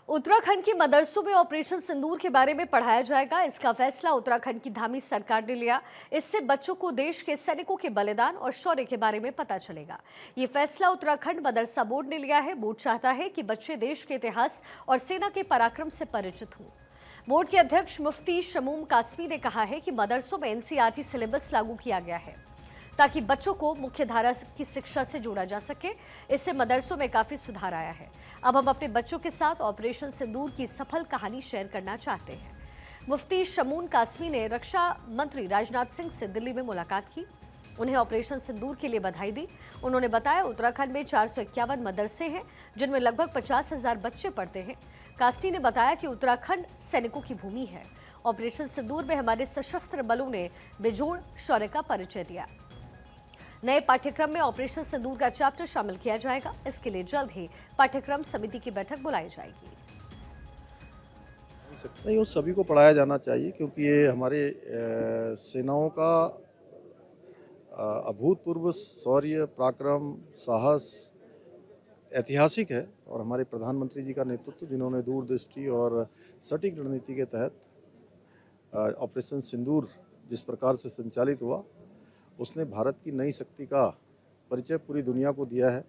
उत्तराखंड के मदरसों में ऑपरेशन सिंदूर के बारे में पढ़ाया जाएगा। इसका फैसला उत्तराखंड की धामी सरकार ने लिया। इससे बच्चों को देश के सैनिकों के बलिदान और शौर्य के बारे में पता चलेगा। ये फैसला उत्तराखंड मदरसा बोर्ड ने लिया है। बोर्ड चाहता है कि बच्चे देश के इतिहास और सेना के पराक्रम से परिचित हों। बोर्ड के अध्यक्ष मुफ्ती शमूम कासमी ने कहा है कि मदरसों में एनसीईआरटी सिलेबस लागू किया गया है ताकि बच्चों को मुख्य धारा की शिक्षा से जोड़ा जा सके। इससे मदरसों में काफी सुधार आया है। अब हम अपने बच्चों के साथ ऑपरेशन सिंदूर की सफल कहानी शेयर करना चाहते हैं। मुफ्ती शमून कासमी ने रक्षा मंत्री राजनाथ सिंह से दिल्ली में मुलाकात की। उन्हें ऑपरेशन सिंदूर के लिए बधाई दी। उन्होंने बताया उत्तराखंड में 451 मदरसे हैं जिनमें लगभग 50,000 बच्चे पढ़ते हैं। कासनी ने बताया कि उत्तराखंड सैनिकों की भूमि है। ऑपरेशन सिंदूर में हमारे सशस्त्र बलों ने बेजोड़ शौर्य का परिचय दिया। नए पाठ्यक्रम में ऑपरेशन सिंदूर का चैप्टर शामिल किया जाएगा। इसके लिए जल्द ही पाठ्यक्रम समिति की बैठक बुलाई जाएगी। नहीं, वो सभी को पढ़ाया जाना चाहिए क्योंकि ये हमारे सेनाओं का अभूतपूर्व शौर्य, पराक्रम, साहस ऐतिहासिक है। और हमारे प्रधानमंत्री जी का नेतृत्व, जिन्होंने दूरदृष्टि और सटीक रणनीति के तहत ऑपरेशन सिंदूर जिस प्रकार से संचालित हुआ, उसने भारत की नई शक्ति का परिचय पूरी दुनिया को दिया है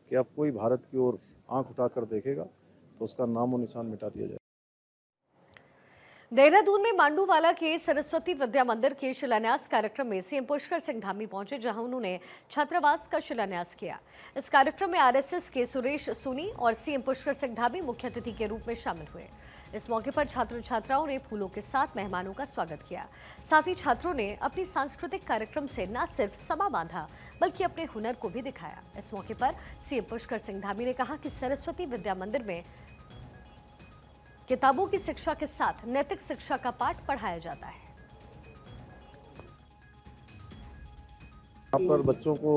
कि अब कोई भारत की ओर आंख उठाकर देखेगा तो उसका नाम और निशान मिटा दिया जाए। देहरादून में मांडूवाला के सरस्वती विद्या मंदिर के शिलान्यास कार्यक्रम में सीएम पुष्कर सिंह धामी पहुंचे, जहां उन्होंने छात्रावास का शिलान्यास किया। इस कार्यक्रम में आरएसएस के सुरेश सूनी और सीएम पुष्कर सिंह धामी मुख्य अतिथि के रूप में शामिल हुए। इस मौके पर छात्र छात्राओं ने फूलों के साथ मेहमानों का स्वागत किया। साथ ही छात्रों ने अपनी सांस्कृतिक कार्यक्रम से न सिर्फ समा बांधा बल्कि अपने हुनर को भी दिखाया। इस मौके पर सीएम पुष्कर सिंह धामी ने कहा कि सरस्वती विद्या मंदिर में किताबों की शिक्षा के साथ नैतिक शिक्षा का पाठ पढ़ाया जाता है। यहाँ पर बच्चों को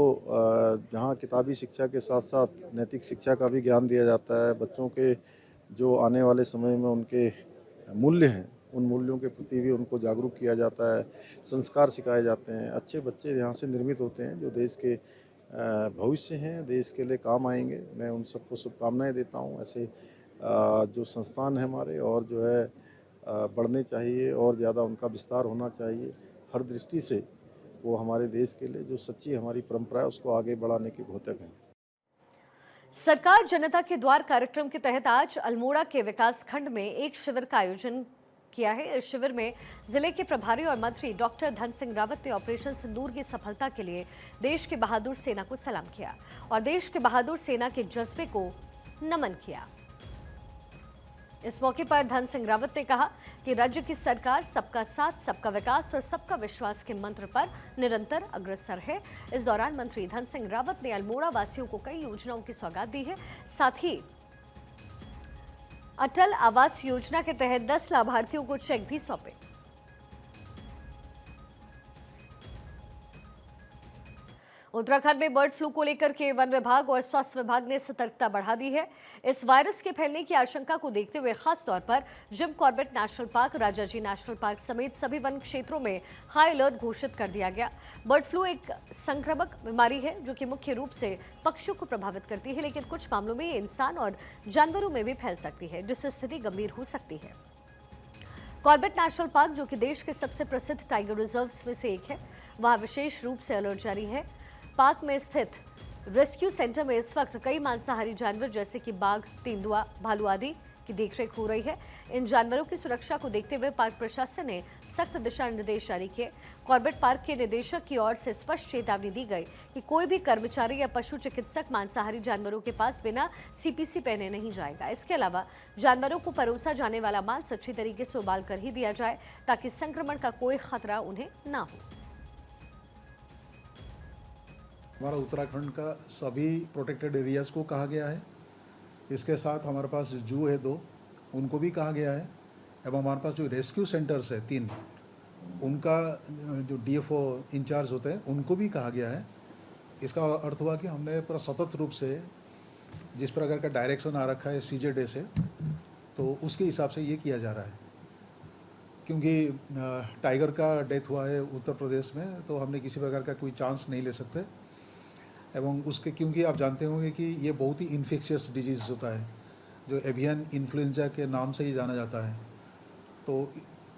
जहाँ किताबी शिक्षा के साथ साथ नैतिक शिक्षा का भी ज्ञान दिया जाता है। बच्चों के जो आने वाले समय में उनके मूल्य हैं, उन मूल्यों के प्रति भी उनको जागरूक किया जाता है। संस्कार सिखाए जाते हैं। अच्छे बच्चे यहाँ से निर्मित होते हैं जो देश के भविष्य हैं, देश के लिए काम आएंगे। मैं उन सबको शुभकामनाएं देता हूँ। ऐसे जो संस्थान है हमारे और जो है बढ़ने चाहिए और ज़्यादा उनका विस्तार होना चाहिए। हर दृष्टि से वो हमारे देश के लिए जो सच्ची हमारी परंपरा है उसको आगे बढ़ाने के घोतक हैं। सरकार जनता के द्वार कार्यक्रम के तहत आज अल्मोड़ा के विकास खंड में एक शिविर का आयोजन किया है। इस शिविर में जिले के प्रभारी और मंत्री डॉक्टर धन सिंह रावत ने ऑपरेशन सिंदूर की सफलता के लिए देश के बहादुर सेना को सलाम किया और देश के बहादुर सेना के जज्बे को नमन किया। इस मौके पर धन सिंह रावत ने कहा कि राज्य की सरकार सबका साथ, सबका विकास और सबका विश्वास के मंत्र पर निरंतर अग्रसर है। इस दौरान मंत्री धन सिंह रावत ने अल्मोड़ा वासियों को कई योजनाओं की सौगात दी है। साथ ही अटल आवास योजना के तहत 10 लाभार्थियों को चेक भी सौंपे। उत्तराखंड में बर्ड फ्लू को लेकर के वन विभाग और स्वास्थ्य विभाग ने सतर्कता बढ़ा दी है। इस वायरस के फैलने की आशंका को देखते हुए खास तौर पर Jim Corbett national park, Rajaji national park समेत सभी वन क्षेत्रों में हाई अलर्ट घोषित कर दिया गया। बर्ड फ्लू एक संक्रामक बीमारी है जो कि मुख्य रूप से पक्षियों को प्रभावित करती है, लेकिन कुछ मामलों में ये इंसान और जानवरों में भी फैल सकती है, जिससे स्थिति गंभीर हो सकती है। कॉर्बेट नेशनल पार्क, जो कि देश के सबसे प्रसिद्ध टाइगर रिजर्व्स में से एक है, वहां विशेष रूप से अलर्ट जारी है। पार्क में स्थित रेस्क्यू सेंटर में इस वक्त कई मांसाहारी जानवर जैसे कि बाघ, तेंदुआ, भालू आदि की देखरेख हो रही है। इन जानवरों की सुरक्षा को देखते हुए पार्क प्रशासन ने सख्त दिशा निर्देश जारी किए। कॉर्बेट पार्क के निदेशक की ओर से स्पष्ट चेतावनी दी गई कि कोई भी कर्मचारी या पशु चिकित्सक मांसाहारी जानवरों के पास बिना सीपीसी पहने नहीं जाएगा। इसके अलावा जानवरों को परोसा जाने वाला मांस अच्छी तरीके से उबाल कर ही दिया जाए ताकि संक्रमण का कोई खतरा उन्हें न हो। हमारा उत्तराखंड का सभी प्रोटेक्टेड एरियाज़ को कहा गया है। इसके साथ हमारे पास जू है 2, उनको भी कहा गया है। एवं हमारे पास जो रेस्क्यू सेंटर्स है 3, उनका जो डीएफओ इंचार्ज होते हैं उनको भी कहा गया है। इसका अर्थ हुआ कि हमने पूरा सतत रूप से जिस प्रकार का डायरेक्शन आ रखा है CJD से, तो उसके हिसाब से ये किया जा रहा है। क्योंकि टाइगर का डेथ हुआ है उत्तर प्रदेश में, तो हमने किसी प्रकार का कोई चांस नहीं ले सकते। एवं उसके क्योंकि आप जानते होंगे कि ये बहुत ही इन्फेक्शियस डिजीज़ होता है, जो एवियन इन्फ्लुएंजा के नाम से ही जाना जाता है। तो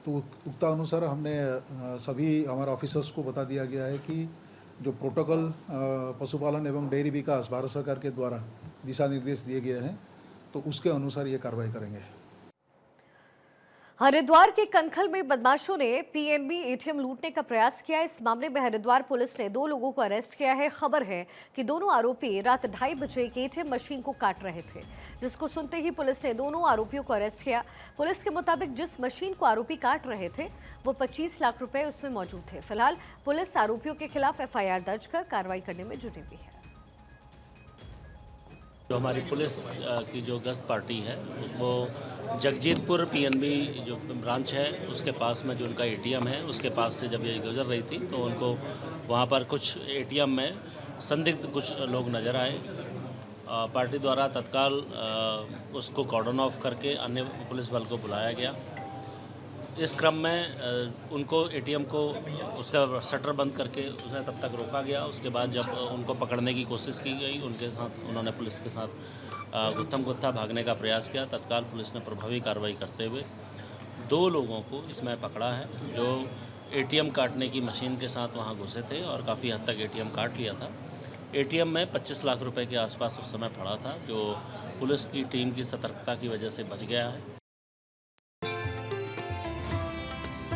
उक्ता अनुसार हमने सभी हमारे ऑफिसर्स को बता दिया गया है कि जो प्रोटोकॉल पशुपालन एवं डेयरी विकास भारत सरकार के द्वारा दिशा निर्देश दिए गए हैं तो उसके अनुसार ये कार्रवाई करेंगे। हरिद्वार के कनखल में बदमाशों ने पीएनबी एटीएम लूटने का प्रयास किया। इस मामले में हरिद्वार पुलिस ने 2 लोगों को अरेस्ट किया है। खबर है कि दोनों आरोपी रात 2:30 बजे एक एटीएम मशीन को काट रहे थे, जिसको सुनते ही पुलिस ने दोनों आरोपियों को अरेस्ट किया। पुलिस के मुताबिक जिस मशीन को आरोपी काट रहे थे वो 25 लाख रुपए उसमें मौजूद थे। फिलहाल पुलिस आरोपियों के खिलाफ एफआईआर दर्ज कर कार्रवाई करने में जुटी हुई है। जो हमारी पुलिस की जो गश्त पार्टी है वो जगजीतपुर पीएनबी जो ब्रांच है उसके पास में जो उनका एटीएम है उसके पास से जब ये गुजर रही थी तो उनको वहाँ पर कुछ एटीएम में संदिग्ध कुछ लोग नज़र आए। पार्टी द्वारा तत्काल उसको कॉर्डन ऑफ करके अन्य पुलिस बल को बुलाया गया। इस क्रम में उनको एटीएम को उसका शटर बंद करके उसे तब तक रोका गया। उसके बाद जब उनको पकड़ने की कोशिश की गई उनके साथ उन्होंने पुलिस के साथ गुत्थम गुत्था भागने का प्रयास किया। तत्काल पुलिस ने प्रभावी कार्रवाई करते हुए 2 लोगों को इसमें पकड़ा है जो एटीएम काटने की मशीन के साथ वहां घुसे थे और काफ़ी हद तक एटीएम काट लिया था। एटीएम में 25 लाख रुपए के आसपास उस समय पड़ा था जो पुलिस की टीम की सतर्कता की वजह से बच गया है।